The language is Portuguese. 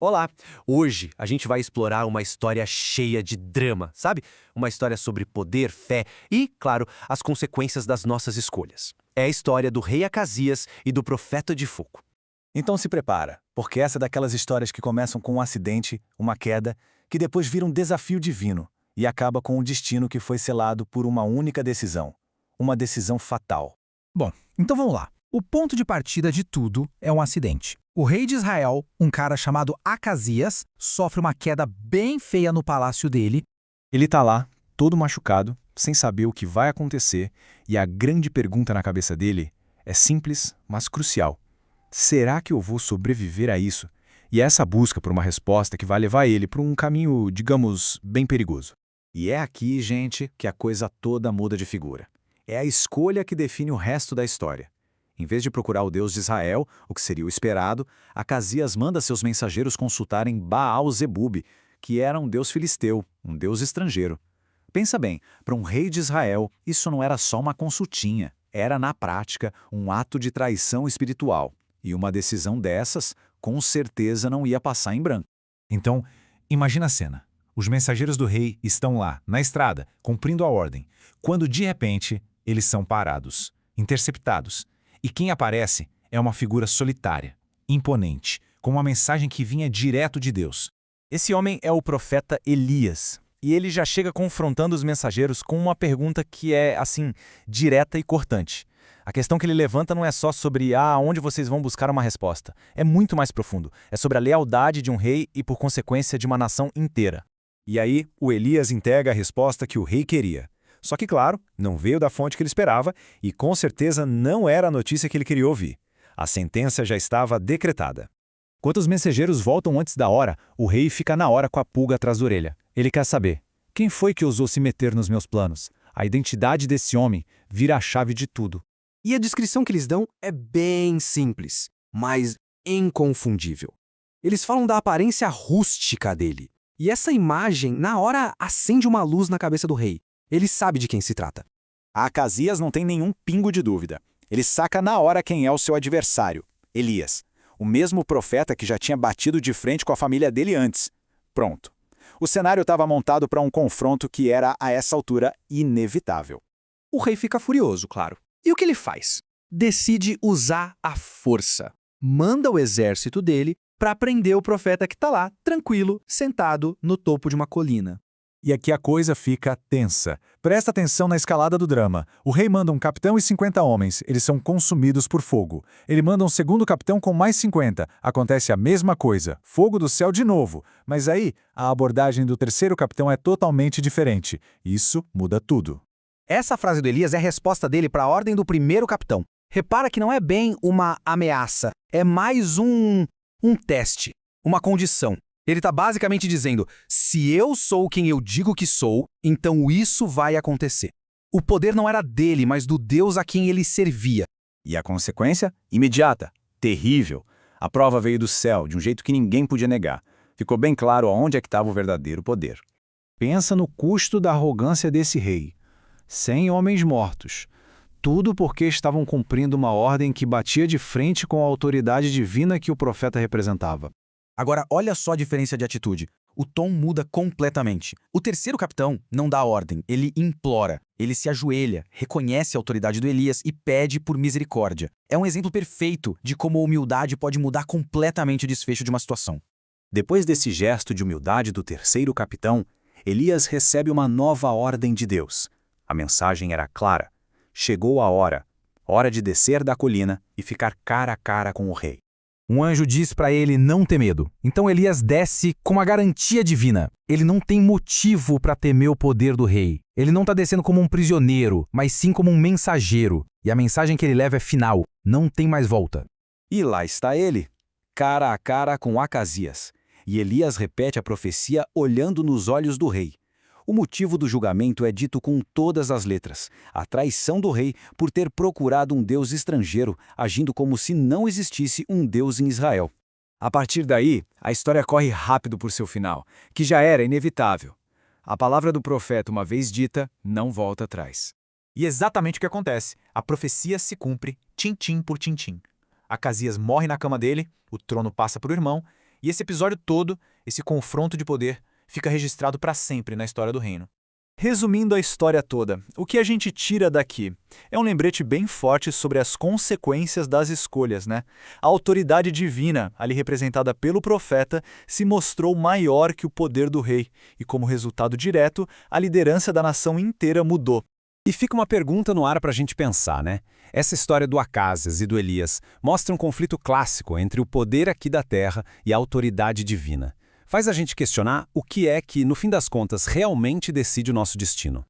Olá! Hoje a gente vai explorar uma história cheia de drama, sabe? Uma história sobre poder, fé e, claro, as consequências das nossas escolhas. É a história do rei Acasias e do profeta de fogo. Então se prepara, porque essa é daquelas histórias que começam com um acidente, uma queda, que depois vira um desafio divino e acaba com um destino que foi selado por uma única decisão. Uma decisão fatal. Bom, então vamos lá. O ponto de partida de tudo é um acidente. O rei de Israel, um cara chamado Acasias, sofre uma queda bem feia no palácio dele. Ele tá lá, todo machucado, sem saber o que vai acontecer, e a grande pergunta na cabeça dele é simples, mas crucial. Será que eu vou sobreviver a isso? E é essa busca por uma resposta que vai levar ele para um caminho, digamos, bem perigoso. E é aqui, gente, que a coisa toda muda de figura. É a escolha que define o resto da história. Em vez de procurar o Deus de Israel, o que seria o esperado, Acasias manda seus mensageiros consultarem Baal-Zebub, que era um deus filisteu, um deus estrangeiro. Pensa bem, para um rei de Israel, isso não era só uma consultinha, era, na prática, um ato de traição espiritual. E uma decisão dessas, com certeza, não ia passar em branco. Então, imagina a cena. Os mensageiros do rei estão lá, na estrada, cumprindo a ordem, quando de repente eles são parados, interceptados. E quem aparece é uma figura solitária, imponente, com uma mensagem que vinha direto de Deus. Esse homem é o profeta Elias, e ele já chega confrontando os mensageiros com uma pergunta que é, assim, direta e cortante. A questão que ele levanta não é só sobre onde vocês vão buscar uma resposta. É muito mais profundo. É sobre a lealdade de um rei e, por consequência, de uma nação inteira. E aí, o Elias entrega a resposta que o rei queria. Só que, claro, não veio da fonte que ele esperava e, com certeza, não era a notícia que ele queria ouvir. A sentença já estava decretada. Quando os mensageiros voltam antes da hora, o rei fica na hora com a pulga atrás da orelha. Ele quer saber: quem foi que ousou se meter nos meus planos? A identidade desse homem vira a chave de tudo. E a descrição que eles dão é bem simples, mas inconfundível. Eles falam da aparência rústica dele. E essa imagem, na hora, acende uma luz na cabeça do rei. Ele sabe de quem se trata. Acasias não tem nenhum pingo de dúvida. Ele saca na hora quem é o seu adversário, Elias. O mesmo profeta que já tinha batido de frente com a família dele antes. Pronto. O cenário estava montado para um confronto que era, a essa altura, inevitável. O rei fica furioso, claro. E o que ele faz? Decide usar a força. Manda o exército dele para prender o profeta que está lá, tranquilo, sentado no topo de uma colina. E aqui a coisa fica tensa. Presta atenção na escalada do drama. O rei manda um capitão e 50 homens. Eles são consumidos por fogo. Ele manda um segundo capitão com mais 50. Acontece a mesma coisa. Fogo do céu de novo. Mas aí, a abordagem do terceiro capitão é totalmente diferente. Isso muda tudo. Essa frase do Elias é a resposta dele para a ordem do primeiro capitão. Repara que não é bem uma ameaça, é mais um teste, uma condição. Ele está basicamente dizendo, se eu sou quem eu digo que sou, então isso vai acontecer. O poder não era dele, mas do Deus a quem ele servia. E a consequência? Imediata, terrível. A prova veio do céu, de um jeito que ninguém podia negar. Ficou bem claro aonde é que estava o verdadeiro poder. Pensa no custo da arrogância desse rei. 100 homens mortos. Tudo porque estavam cumprindo uma ordem que batia de frente com a autoridade divina que o profeta representava. Agora, olha só a diferença de atitude. O tom muda completamente. O terceiro capitão não dá ordem, ele implora. Ele se ajoelha, reconhece a autoridade do Elias e pede por misericórdia. É um exemplo perfeito de como a humildade pode mudar completamente o desfecho de uma situação. Depois desse gesto de humildade do terceiro capitão, Elias recebe uma nova ordem de Deus. A mensagem era clara. Chegou a hora. Hora de descer da colina e ficar cara a cara com o rei. Um anjo diz para ele não ter medo. Então Elias desce com uma garantia divina. Ele não tem motivo para temer o poder do rei. Ele não está descendo como um prisioneiro, mas sim como um mensageiro. E a mensagem que ele leva é final. Não tem mais volta. E lá está ele, cara a cara com Acasias. E Elias repete a profecia olhando nos olhos do rei. O motivo do julgamento é dito com todas as letras: a traição do rei por ter procurado um deus estrangeiro, agindo como se não existisse um deus em Israel. A partir daí, a história corre rápido por seu final, que já era inevitável. A palavra do profeta, uma vez dita, não volta atrás. E exatamente o que acontece. A profecia se cumpre, tintim por tintim. Acasias morre na cama dele, o trono passa para o irmão, E esse episódio todo, esse confronto de poder, fica registrado para sempre na história do reino. Resumindo a história toda, o que a gente tira daqui é um lembrete bem forte sobre as consequências das escolhas, né? A autoridade divina, ali representada pelo profeta, se mostrou maior que o poder do rei, e como resultado direto, a liderança da nação inteira mudou. E fica uma pergunta no ar para a gente pensar, né? Essa história do Acázias e do Elias mostra um conflito clássico entre o poder aqui da terra e a autoridade divina. Faz a gente questionar o que é que, no fim das contas, realmente decide o nosso destino.